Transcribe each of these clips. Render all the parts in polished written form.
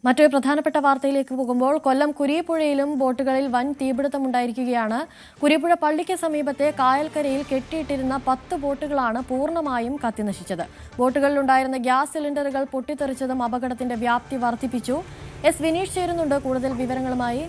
മറ്റൊരു പ്രധാനപ്പെട്ട വാർത്തയിലേക്ക് പോകുമ്പോൾ കൊല്ലം കുരീപ്പുഴയിലും ബോട്ടുകളിൽ വൻ തീപിടുത്തമുണ്ടായിരിക്കുകയാണ്. കുരീപ്പുഴ പള്ളിക്ക് സമീപത്തെ കായൽക്കരയിൽ കെട്ടിയിട്ടിരുന്ന 10 ബോട്ടുകളാണ് പൂർണ്ണമായും കത്തിനശിച്ചത്. ബോട്ടുകളിലുണ്ടായിരുന്ന ഗ്യാസ് സിലിണ്ടറുകൾ പൊട്ടിത്തെറിച്ചതും അപകടത്തിന്റെ വ്യാപ്തി വർദ്ധിപ്പിച്ചു. എസ് വിനീഷ് ചേരുന്നുണ്ട് കൂടുതൽ വിവരങ്ങളുമായി.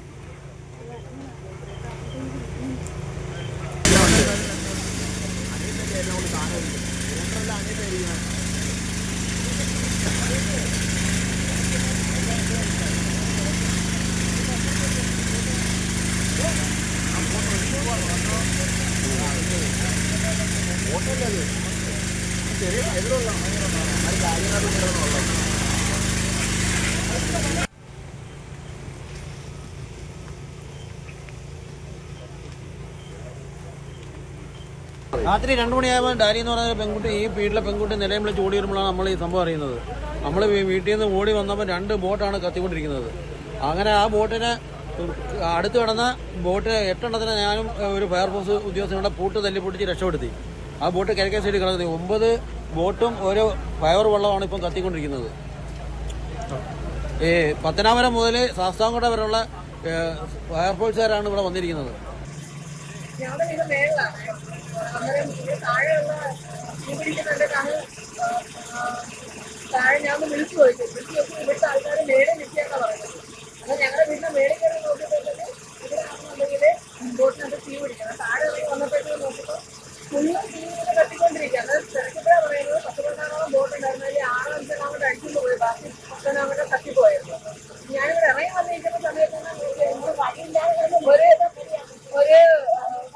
രാത്രി 2 മണിയായപ്പോൾ ഡാനി എന്ന് പറയുന്ന പെൺകുട്ടി, ഈ വീട്ടിലെ പെൺകുട്ടി നിലയം വിളിച്ച് ഓടി വരുമ്പോഴാണ് നമ്മൾ ഈ സംഭവം അറിയുന്നത്. നമ്മൾ വീട്ടിൽ നിന്ന് ഓടി വന്നപ്പോൾ 2 ബോട്ടാണ് കത്തിക്കൊണ്ടിരിക്കുന്നത്. അങ്ങനെ ആ ബോട്ടിനെ അടുത്ത് കിടന്ന ബോട്ട് 8 എണ്ണത്തിന് ഞാനും ഒരു ഫയർഫോഴ്സ് ഉദ്യോഗസ്ഥരുടെ പൂട്ട് തല്ലി പൊട്ടിച്ച് രക്ഷപ്പെടുത്തി. ആ ബോട്ട് കിഴക്കേ സൈഡിൽ കിടക്കുന്നത് 9 ബോട്ടും ഓരോ ഫയർ വെള്ളമാണ് ഇപ്പം കത്തിക്കൊണ്ടിരിക്കുന്നത്. ഈ പത്തനാപുരം മുതൽ ശാസ്താംകോട്ട വരെയുള്ള ഫയർഫോഴ്സുകാരാണ് ഇവിടെ വന്നിരിക്കുന്നത്. താഴെ ഞാൻ വിളിച്ചു ചോദിച്ചു ഇവിടുത്തെ ആൾക്കാർ മേലെ നിൽക്കാന്നാ പറയുന്നത്. അപ്പൊ ഞങ്ങളുടെ വീട്ടിലെ മേളിൽ കയറി നോക്കിയപ്പോഴത്തേക്ക് ഇതിലാണെന്നുണ്ടെങ്കിൽ ബോട്ടിനകത്ത് തീ പിടിക്കണം. താഴെ ഇറങ്ങി വന്നപ്പോഴത്തേക്ക് നോക്കുമ്പോൾ ഫുള്ളും തീ ഇങ്ങനെ കത്തിക്കൊണ്ടിരിക്കുകയാണ്. തിരക്കിപ്പോഴാണ് പറയുന്നത് 10-12 ബോട്ട് ഉണ്ടായിരുന്നു. അതിൽ 6-5 അടിച്ചുകൊണ്ട് പോയി, ബാക്കി 10 കത്തിപ്പോയത്. ഞാനിവിടെ ഇറങ്ങി വന്നിരിക്കുന്ന സമയത്ത് ഒരു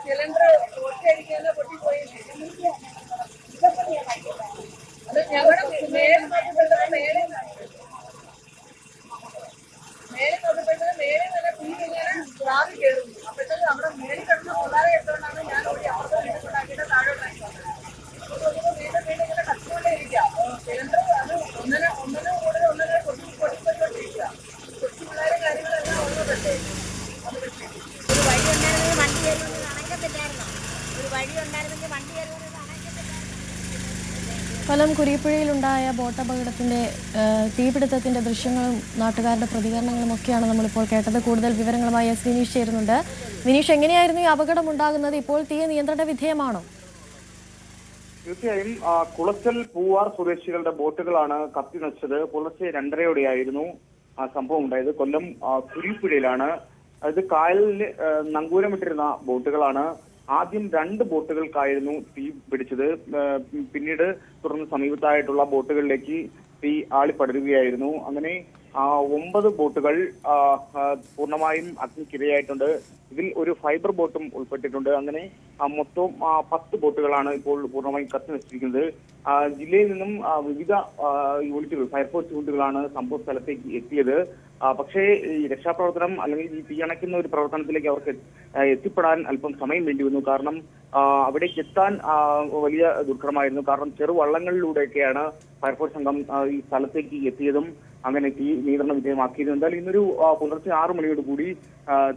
സിലിണ്ടർ ഒറ്റയടിക്കാതെ പൊട്ടിപ്പോയി. അത് ഞങ്ങളുടെ മേലെ നോക്കിയപ്പോഴത്തേക്ക് മേലെ നല്ല തീ ഇങ്ങനെ പ്രാവി കയറുന്നു. അപ്പോഴത്തേക്ക് നമ്മുടെ മേളിൽ കിടന്ന പിള്ളേരെ എടുത്തുകൊണ്ടാണ് ഞാൻ ഓടി അപ്പുറത്തെ വീട്ടിലുണ്ടാക്കിയിട്ട് താഴോട്ടാക്കി വന്നത്. വീണ്ടും ഇങ്ങനെ കത്തിക്കൊണ്ടേ ഇരിക്കുക. സിലിണ്ടർ അത് ഒന്നിനെ കൂടുതൽ പൊട്ടിക്കൊണ്ടിരിക്കുക. കൊച്ചു പിള്ളേരെ കാര്യങ്ങളെല്ലാം ഒന്ന് പെട്ടേ. ഒരു വഴി ഉണ്ടായിരുന്നെങ്കിൽ വണ്ടി കയറുമെന്ന് അണക്കത്തില്ലായിരുന്നോ? ഒരു വഴി ഉണ്ടായിരുന്നെങ്കിൽ വണ്ടി കയറുമെന്ന് അണക്കത്തില്ലായിരുന്നു. കൊല്ലം കുരീപ്പുഴയിലുണ്ടായ ബോട്ടപകടത്തിന്റെ തീപിടുത്തത്തിന്റെ ദൃശ്യങ്ങളും നാട്ടുകാരുടെ പ്രതികരണങ്ങളും ഒക്കെയാണ് നമ്മളിപ്പോൾ കേട്ടത്. കൂടുതൽ വിവരങ്ങളുമായി എസ് വിനീഷ് ചേരുന്നുണ്ട്. വിനീഷ്, എങ്ങനെയായിരുന്നു ഈ അപകടം ഉണ്ടാകുന്നത്? ഇപ്പോൾ തീ നിയന്ത്രണ വിധേയമാണോ? തീർച്ചയായും കുളച്ചൽ പൂവാർ സ്വദേശികളുടെ ബോട്ടുകളാണ് കത്തി നശിച്ചത്. പുലർച്ചെ 2:30യോടെയായിരുന്നു സംഭവം ഉണ്ടായത്. കൊല്ലം കുരീപ്പുഴയിലാണ്. അത് കായലിൽ നങ്കൂരമിട്ടിരുന്ന ബോട്ടുകളാണ്. ആദ്യം 2 ബോട്ടുകൾക്കായിരുന്നു തീ പിടിച്ചത്. പിന്നീട് തുടർന്ന് സമീപത്തായിട്ടുള്ള ബോട്ടുകളിലേക്ക് തീ ആളിപ്പടരുകയായിരുന്നു. അങ്ങനെ 9 ബോട്ടുകൾ പൂർണ്ണമായും അഗ്നിക്കിരയായിട്ടുണ്ട്. ഇതിൽ ഒരു ഫൈബർ ബോട്ടും ഉൾപ്പെട്ടിട്ടുണ്ട്. അങ്ങനെ മൊത്തം 10 ബോട്ടുകളാണ് ഇപ്പോൾ പൂർണ്ണമായും കത്തി നശിച്ചിരിക്കുന്നത്. ജില്ലയിൽ നിന്നും വിവിധ യൂണിറ്റുകൾ, ഫയർഫോഴ്സ് യൂണിറ്റുകളാണ് സംഭവ സ്ഥലത്തേക്ക് എത്തിയത്. പക്ഷേ ഈ രക്ഷാപ്രവർത്തനം അല്ലെങ്കിൽ ഈ തീയണയ്ക്കുന്ന ഒരു പ്രവർത്തനത്തിലേക്ക് അവർക്ക് എത്തിപ്പെടാൻ അല്പം സമയം വേണ്ടി വന്നു. കാരണം അവിടേക്ക് എത്താൻ വലിയ ദുർഘടമായിരുന്നു. കാരണം ചെറുവള്ളങ്ങളിലൂടെയൊക്കെയാണ് ഫയർഫോഴ്സ് സംഘം ഈ സ്ഥലത്തേക്ക് എത്തിയതും അങ്ങനെ തീ നിയന്ത്രണ വിധേയമാക്കിയത്. എന്തായാലും ഇന്നൊരു പുലർച്ചെ 6 മണിയോട് കൂടി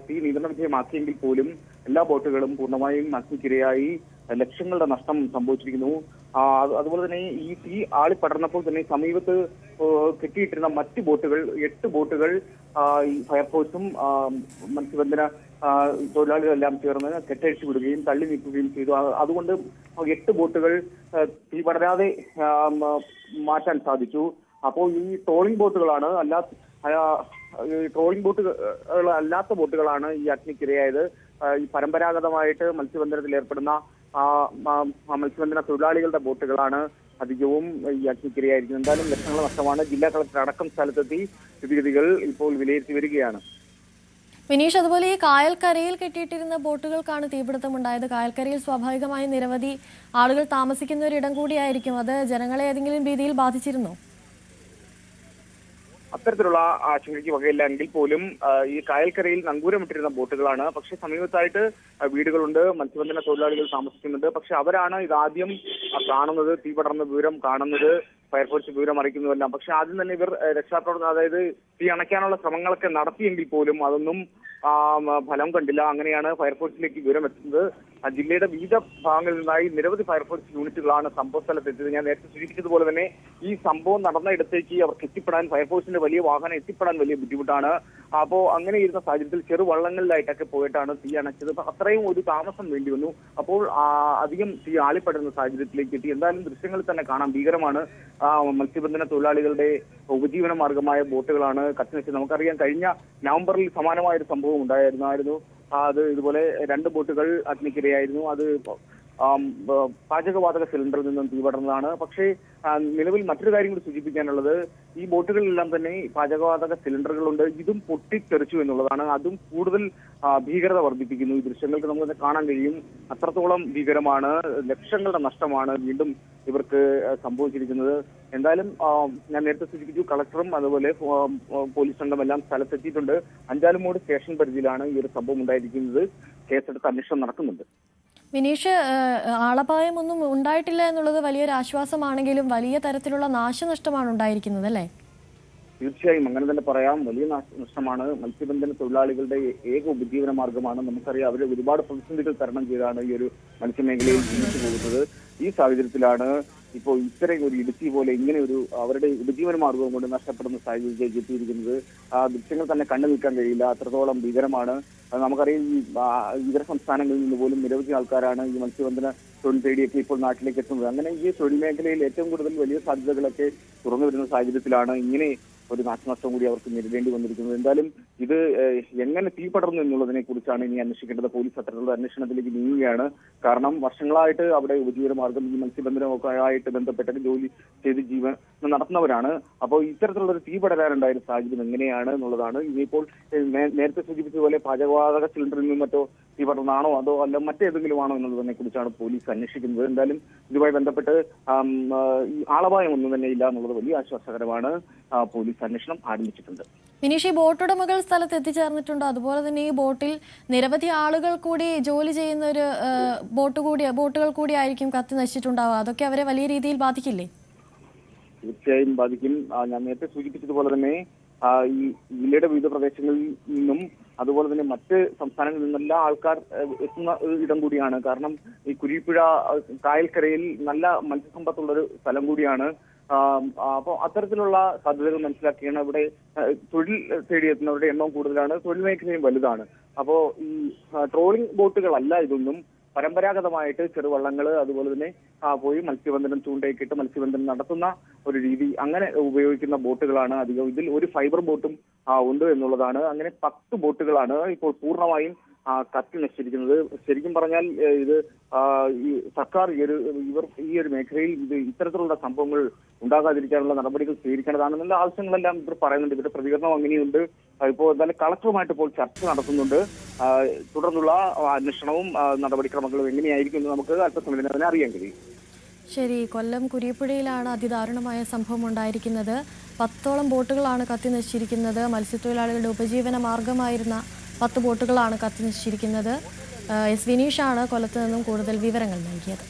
തീ നിയന്ത്രണ വിധേയമാക്കിയെങ്കിൽ പോലും എല്ലാ ബോട്ടുകളും പൂർണ്ണമായും അഗ്നിക്കിരയായി ലക്ഷങ്ങളുടെ നഷ്ടം സംഭവിച്ചിരിക്കുന്നു. അതുപോലെ തന്നെ ഈ തീ ആളിപ്പടർന്നപ്പോൾ തന്നെ സമീപത്ത് കെട്ടിയിട്ടിരുന്ന മറ്റ് ബോട്ടുകൾ 8 ബോട്ടുകൾ ഈ ഫയർഫോഴ്സും മത്സ്യബന്ധന തൊഴിലാളികളെല്ലാം ചേർന്ന് കെട്ടഴിച്ചു വിടുകയും തള്ളി നീക്കുകയും ചെയ്തു. അതുകൊണ്ട് 8 ബോട്ടുകൾ തീ പടരാതെ മാറ്റാൻ സാധിച്ചു. അപ്പോൾ ഈ ട്രോളിംഗ് ബോട്ടുകളാണ് അല്ലാത്ത ബോട്ടുകളാണ് ഈ അഗ്നിക്കിരയായത്. ഈ പരമ്പരാഗതമായിട്ട് മത്സ്യബന്ധനത്തിൽ ഏർപ്പെടുന്ന മത്സ്യബന്ധന തൊഴിലാളികളുടെ ബോട്ടുകളാണ് അധികവും ഈ അഗ്നിക്കിരയായിരിക്കുന്നത്. എന്തായാലും ലക്ഷങ്ങൾ നഷ്ടമാണ്. ജില്ലാ കളക്ടർ അടക്കം സ്ഥലത്തെത്തി സ്ഥിതിഗതികൾ ഇപ്പോൾ വിലയിരുത്തി വരികയാണ്. വിനീഷ്, അതുപോലെ ഈ കായൽക്കരയിൽ കെട്ടിയിട്ടിരുന്ന ബോട്ടുകൾക്കാണ് തീപിടുത്തമുണ്ടായത്. കായൽക്കരയിൽ സ്വാഭാവികമായും നിരവധി ആളുകൾ താമസിക്കുന്ന ഒരിടം കൂടിയായിരിക്കും. അത് ജനങ്ങളെ ഏതെങ്കിലും രീതിയിൽ ബാധിച്ചിരുന്നോ? അത്തരത്തിലുള്ള ആശങ്കയ്ക്ക് വകയില്ല. എങ്കിൽ പോലും ഈ കായൽക്കരയിൽ നങ്കൂരമിട്ടിരുന്ന ബോട്ടുകളാണ്. പക്ഷെ സമീപത്തായിട്ട് വീടുകളുണ്ട്, മത്സ്യബന്ധന തൊഴിലാളികൾ താമസിക്കുന്നുണ്ട്. പക്ഷെ അവരാണ് ഇതാദ്യം കാണുന്നത്, തീ പടർന്ന വിവരം കാണുന്നത്, ഫയർഫോഴ്സ് വിവരം അറിയിക്കുന്നതെല്ലാം. പക്ഷെ ആദ്യം തന്നെ ഇവർ രക്ഷാപ്രവർത്തനം, അതായത് തീ അണയ്ക്കാനുള്ള ശ്രമങ്ങളൊക്കെ നടത്തിയെങ്കിൽ പോലും അതൊന്നും ഫലം കണ്ടില്ല. അങ്ങനെയാണ് ഫയർഫോഴ്സിലേക്ക് വിവരം എത്തുന്നത്. ജില്ലയുടെ വിവിധ ഭാഗങ്ങളിൽ നിന്നായി നിരവധി ഫയർഫോഴ്സ് യൂണിറ്റുകളാണ് സംഭവ സ്ഥലത്തെത്തിയത്. ഞാൻ നേരത്തെ സൂചിപ്പിച്ചതുപോലെ തന്നെ ഈ സംഭവം നടന്ന ഇടത്തേക്ക് അവർക്ക് എത്തിപ്പെടാൻ, ഫയർഫോഴ്സിന്റെ വലിയ വാഹനം എത്തിപ്പെടാൻ വലിയ ബുദ്ധിമുട്ടാണ്. അപ്പോൾ അങ്ങനെ ഇരുന്ന സാഹചര്യത്തിൽ ചെറുവള്ളങ്ങളിലായിട്ടൊക്കെ പോയിട്ടാണ് തീ അണച്ചത്. അത്രയും ഒരു താമസം വേണ്ടി വന്നു. അപ്പോൾ അധികം തീ ആളിപ്പെടുന്ന സാഹചര്യത്തിലേക്ക് എത്തി. എന്തായാലും ദൃശ്യങ്ങളിൽ തന്നെ കാണാം, ഭീകരമാണ്. മത്സ്യബന്ധന തൊഴിലാളികളുടെ ഉപജീവന മാർഗമായ ബോട്ടുകളാണ് കത്തിനച്ചത്. നമുക്കറിയാം, കഴിഞ്ഞ നവംബറിൽ സമാനമായ ഒരു സംഭവം ഉണ്ടായിരുന്നു. അത് ഇതുപോലെ 2 ബോട്ടുകൾ അഗ്നിക്കിരയായിരുന്നു. അത് പാചകവാതക സിലിണ്ടറിൽ നിന്നും തീ പടർന്നതാണ്. പക്ഷേ നിലവിൽ മറ്റൊരു കാര്യം കൂടി സൂചിപ്പിക്കാനുള്ളത്, ഈ ബോട്ടുകളിലെല്ലാം തന്നെ പാചകവാതക സിലിണ്ടറുകളുണ്ട്. ഇതും പൊട്ടിത്തെറിച്ചു എന്നുള്ളതാണ്. അതും കൂടുതൽ ഭീകരത വർദ്ധിപ്പിക്കുന്നു. ഈ ദൃശ്യങ്ങൾക്ക് നമുക്ക് കാണാൻ കഴിയും. അത്രത്തോളം ഭീകരമാണ്. ലക്ഷങ്ങളുടെ നഷ്ടമാണ് വീണ്ടും ഇവർക്ക് സംഭവിച്ചിരിക്കുന്നത്. എന്തായാലും ഞാൻ നേരത്തെ സൂചിപ്പിച്ചു, കളക്ടറും അതുപോലെ പോലീസ് സംഘം എല്ലാം സ്ഥലത്തെത്തിയിട്ടുണ്ട്. അഞ്ചാലുമൂട് സ്റ്റേഷൻ പരിധിയിലാണ് ഈ ഒരു സംഭവം ഉണ്ടായിരിക്കുന്നത്. കേസെടുത്ത് അന്വേഷണം നടക്കുന്നുണ്ട്. വിനീഷ്, ആളപായമൊന്നും ഉണ്ടായിട്ടില്ല എന്നുള്ളത് വലിയൊരു ആശ്വാസമാണെങ്കിലും വലിയ തരത്തിലുള്ള നാശനഷ്ടമാണ് ഉണ്ടായിരിക്കുന്നത്, അല്ലേ? തീർച്ചയായും അങ്ങനെ തന്നെ പറയാം. വലിയ നഷ്ടമാണ്. മത്സ്യബന്ധന തൊഴിലാളികളുടെ ഏക ഉപജീവന മാർഗമാണ്. നമുക്കറിയാം, അവർ ഒരുപാട് പ്രതിസന്ധികൾ തരണം ചെയ്താണ് ഈ ഒരു മത്സ്യമേഖലയിൽ ജീവിച്ചു പോകുന്നത്. ഈ സാഹചര്യത്തിലാണ് ഇപ്പോൾ ഇത്രയും ഒരു ഇടുക്കി പോലെ ഇങ്ങനെ ഒരു അവരുടെ ഉപജീവന മാർഗവും കൊണ്ട് നഷ്ടപ്പെടുന്ന സാഹചര്യത്തിലേക്ക് എത്തിയിരിക്കുന്നത്. ദൃശ്യങ്ങൾ തന്നെ കണ്ടു നിൽക്കാൻ കഴിയില്ല. അത്രത്തോളം ഭീകരമാണ്. നമുക്കറിയാം, ഈ ഇതര സംസ്ഥാനങ്ങളിൽ നിന്ന് പോലും നിരവധി ആൾക്കാരാണ് ഈ മത്സ്യബന്ധന തൊഴിൽ തേടിയൊക്കെ ഇപ്പോൾ നാട്ടിലേക്ക് എത്തുന്നത്. അങ്ങനെ ഈ തൊഴിൽ മേഖലയിൽ ഏറ്റവും കൂടുതൽ വലിയ സാധ്യതകളൊക്കെ തുറന്നു വരുന്ന സാഹചര്യത്തിലാണ് ഇങ്ങനെ ഒരു നാശനഷ്ടം കൂടി അവർക്ക് നേരിടേണ്ടി വന്നിരിക്കുന്നത്. എന്തായാലും ഇത് എങ്ങനെ തീ പടർന്നു എന്നുള്ളതിനെ കുറിച്ചാണ് ഇനി അന്വേഷിക്കേണ്ടത്. പോലീസ് അത്തരത്തിലുള്ള അന്വേഷണത്തിലേക്ക് നീങ്ങുകയാണ്. കാരണം വർഷങ്ങളായിട്ട് അവിടെ ഉപജീവന മാർഗം ഈ മത്സ്യബന്ധനമൊക്കെ ആയിട്ട് ബന്ധപ്പെട്ട ജോലി ചെയ്ത് ജീവൻ നടത്തുന്നവരാണ്. അപ്പോൾ ഇത്തരത്തിലുള്ള ഒരു തീ പടരാനുണ്ടായ സാഹചര്യം എങ്ങനെയാണ് എന്നുള്ളതാണ്. ഇനിയിപ്പോൾ നേരത്തെ സൂചിപ്പിച്ചതുപോലെ പാചകവാതക സിലിണ്ടറിൽ നിന്നും മറ്റോ തീ പടർന്നാണോ അതോ അല്ല മറ്റേതെങ്കിലും ആണോ എന്നുള്ളതിനെ കുറിച്ചാണ് പോലീസ് അന്വേഷിക്കുന്നത്. എന്തായാലും ഇതുമായി ബന്ധപ്പെട്ട് ഈ ആളപായം ഒന്നും തന്നെ ഇല്ല എന്നുള്ളത് വലിയ ആശ്വാസകരമാണ്. പോലീസ് അന്വേഷണം ആരംഭിച്ചിട്ടുണ്ട്. വിനീഷ്, ഈ ബോട്ടുടമകൾ സ്ഥലത്ത് എത്തിച്ചേർന്നിട്ടുണ്ടോ? അതുപോലെ തന്നെ ഈ ബോട്ടിൽ നിരവധി ആളുകൾ കൂടി ജോലി ചെയ്യുന്ന ഒരു ബോട്ടുകൾ കൂടി ആയിരിക്കും കത്തി നശിച്ചിട്ടുണ്ടാവുക. അതൊക്കെ അവരെ വലിയ രീതിയിൽ ബാധിക്കില്ലേ? തീർച്ചയായും ബാധിക്കും. ഞാൻ നേരത്തെ സൂചിപ്പിച്ചതുപോലെ തന്നെ ഈ ജില്ലയുടെ വിവിധ പ്രദേശങ്ങളിൽ നിന്നും അതുപോലെ തന്നെ മറ്റ് സംസ്ഥാനങ്ങളിൽ നിന്നെല്ലാം ആൾക്കാർ എത്തുന്ന ഇടം കൂടിയാണ്. കാരണം ഈ കുരീപ്പുഴ കായൽക്കരയിൽ നല്ല മത്സ്യസമ്പത്തുള്ളൊരു സ്ഥലം കൂടിയാണ്. അപ്പോൾ അത്തരത്തിലുള്ള സാധ്യതകൾ മനസ്സിലാക്കിയാണ് ഇവിടെ തൊഴിൽ തേടിയെത്തുന്നവരുടെ എണ്ണം കൂടുതലാണ്. തൊഴിൽ മേഖലയും വലുതാണ്. അപ്പോൾ ഈ ട്രോളിംഗ് ബോട്ടുകളല്ല ഇതൊന്നും. പരമ്പരാഗതമായിട്ട് ചെറുവള്ളങ്ങൾ അതുപോലെ തന്നെ പോയി മത്സ്യബന്ധനം ചൂണ്ടയിക്കിട്ട് മത്സ്യബന്ധനം നടത്തുന്ന ഒരു രീതി, അങ്ങനെ ഉപയോഗിക്കുന്ന ബോട്ടുകളാണ് അധികം. ഇതിൽ ഒരു ഫൈബർ ബോട്ടും ഉണ്ട് എന്നുള്ളതാണ്. അങ്ങനെ 10 ബോട്ടുകളാണ് ഇപ്പോൾ പൂർണ്ണമായും കത്തി നശിച്ചിരിക്കുന്നത്. ശരിക്കും പറഞ്ഞാൽ ഇത് ഈ സർക്കാർ ഈ ഒരു മേഖലയിൽ ഇത്തരത്തിലുള്ള സംഭവങ്ങൾ ഉണ്ടാകാതിരിക്കാനുള്ള നടപടികൾ സ്വീകരിക്കേണ്ടതാണെന്നുള്ള ആവശ്യങ്ങളെല്ലാം ഇവർ പറയുന്നുണ്ട്. ഇവരുടെ പ്രതികരണം അങ്ങനെയുണ്ട്. ഇപ്പോൾ എന്തായാലും കളക്ടറുമായിട്ട് ഇപ്പോൾ ചർച്ച നടത്തുന്നുണ്ട്. തുടർന്നുള്ള അന്വേഷണവും നടപടിക്രമങ്ങളും എങ്ങനെയായിരിക്കും എന്ന് നമുക്ക് അല്പസമയത്തിന് തന്നെ അറിയാൻ കഴിയും. ശരി, കൊല്ലം കുരീപ്പുഴയിലാണ് അതിദാരുണമായ സംഭവം ഉണ്ടായിരിക്കുന്നത്. 10ഓളം ബോട്ടുകളാണ് കത്തി നശിച്ചിരിക്കുന്നത്. മത്സ്യത്തൊഴിലാളികളുടെ ഉപജീവന മാർഗമായിരുന്ന 10 ബോട്ടുകളാണ് കത്തി നശിച്ചിരിക്കുന്നത്. എസ് വിനീഷാണ് കൊല്ലത്ത് നിന്നും കൂടുതൽ വിവരങ്ങൾ നൽകിയത്.